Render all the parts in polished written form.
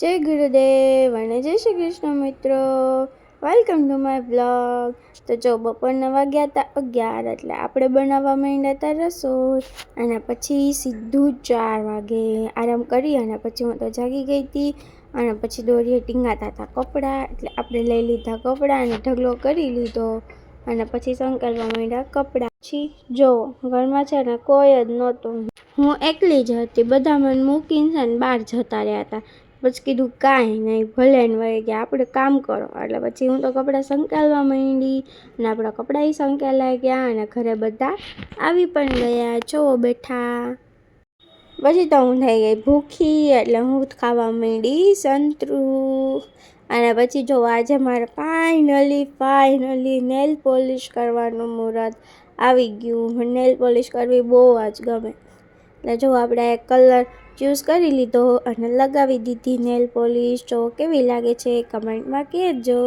જય ગુરુદેવ અને જય શ્રી કૃષ્ણ મિત્રો, વેલકમ ટુ માય બ્લોગ। તો જો બપોરના વાગ્યા હતા 11 એટલે આપણે બનાવવા માંડ્યા હતા રસોઈ અને પછી સીધું 4 વાગે આરામ કરી અને પછી હું તો જાગી ગઈ હતી અને પછી દોરીએ ટીંગાતા હતા કપડાં એટલે આપણે લઈ લીધા કપડાં અને ઢગલો કરી લીધો અને પછી સંકેલવા માંડ્યા કપડાં। પછી જો ઘરમાં છે ને કોઈ જ નહોતું, હું એકલી જ હતી, બધા મને મૂકીને છે ને બહાર જતા રહ્યા હતા। પછી કીધું કાંઈ નહીં, ભલે ને વહી ગયા, આપણે કામ કરો। એટલે પછી હું તો કપડાં સંકેલવા માંડી અને આપણા કપડાં સંકેલાઈ ગયા અને ઘરે બધા આવી પણ ગયા, જો બેઠા। પછી તો હું થઈ ગઈ ભૂખી એટલે હું ખાવા માંડી સંતરું અને પછી જો આજે મારે ફાઇનલી નેલ પોલિશ કરવાનું મુહૂર્ત આવી ગયું। નેલ પોલિશ કરવી બહુ જ ગમે એટલે જો આપણે એક કલર ચૂઝ કરી લીધો અને લગાવી દીધી નેલ પોલિશ। જો કેવી લાગે છે કમેન્ટમાં કહેજો,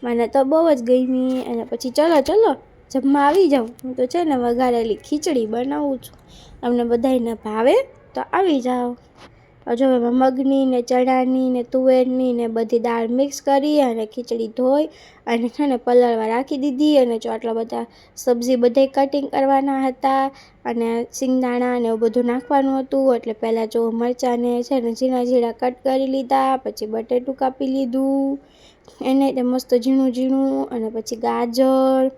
મને તો બહુ જ ગમી। અને પછી ચલો જમવા આવી જાઓ, હું તો છે ને વઘારેલી ખીચડી બનાવું છું, તમને બધાને ભાવે તો આવી જાઓ। જો એમાં મગની ને ચણાની ને તુવેરની ને બધી દાળ મિક્સ કરી અને ખીચડી ધોઈ અને છે ને પલળવા રાખી દીધી અને જો આટલા બધા સબ્જી બધે કટિંગ કરવાના હતા અને સિંગદાણા ને એવું બધું નાખવાનું હતું। એટલે પહેલાં જો મરચાંને છે ને ઝીણા કટ કરી લીધા, પછી બટેટું કાપી લીધું એને તે મસ્ત ઝીણું અને પછી ગાજર,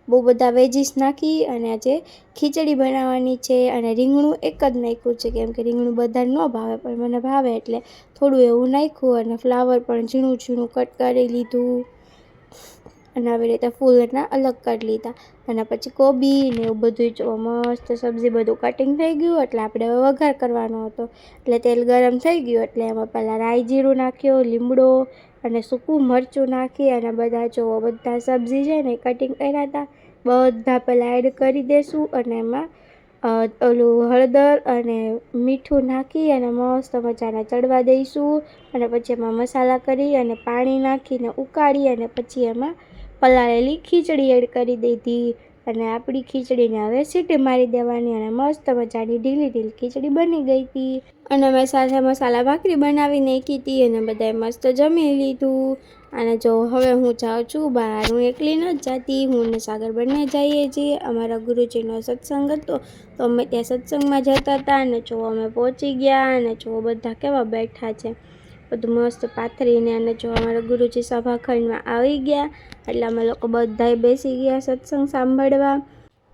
બહુ બધા વેજીસ નાખી અને આજે ખીચડી બનાવવાની છે। અને રીંગણું એક જ નાખ્યું છે કેમ કે રીંગણું બધાને ન ભાવે પણ મને ભાવે એટલે થોડું એવું નાખ્યું અને ફ્લાવર પણ ઝીણું કટ કરી લીધું અને આવી રીતે ફૂલના અલગ કરી લીધા અને પછી કોબી ને એવું બધું જો મસ્ત સબ્જી બધું કટિંગ થઈ ગયું। એટલે આપણે હવે વઘાર કરવાનો હતો એટલે તેલ ગરમ થઈ ગયું એટલે એમાં પહેલાં રાઈ જીરું નાખ્યો, લીમડો અને સૂકું મરચું નાખી અને બધા સબ્જી છે ને કટિંગ કર્યા હતા બધા પહેલાં એડ કરી દઈશું અને એમાં ઓલું હળદર અને મીઠું નાખી અને મસ્ત મજાના ચડવા દઈશું અને પછી એમાં મસાલા કરી અને પાણી નાખીને ઉકાળી અને પછી એમાં પલાળેલી ખીચડી એડ કરી દીધી અને આપણી ખીચડીને હવે સીટી મારી દેવાની અને મસ્ત મજાની ઢીલી ખીચડી બની ગઈ હતી। અને મેં સાથે મસાલા ભાખરી બનાવી નાખી હતી અને બધાએ મસ્ત જમી લીધું। અને જો હવે હું જાઉં છું બહાર, હું એકલી નથી જતી, હું ને સાગર બંને જઈએ છીએ, અમારા ગુરુજીનો સત્સંગ હતો તો અમે ત્યાં સત્સંગમાં જતા હતા અને જો અમે પહોંચી ગયા અને જો બધા કેવા બેઠા છે બધું મસ્ત પાથરીને અને જો અમારા ગુરુજી સભાખંડમાં આવી ગયા એટલે અમે લોકો બધાએ બેસી ગયા સત્સંગ સાંભળવા।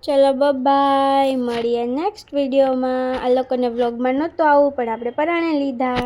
ચલો બાય, મળીએ નેક્સ્ટ વિડીયોમાં। આ લોકોને વ્લોગમાં નહોતું આવું પણ આપણે પરાણે લીધા।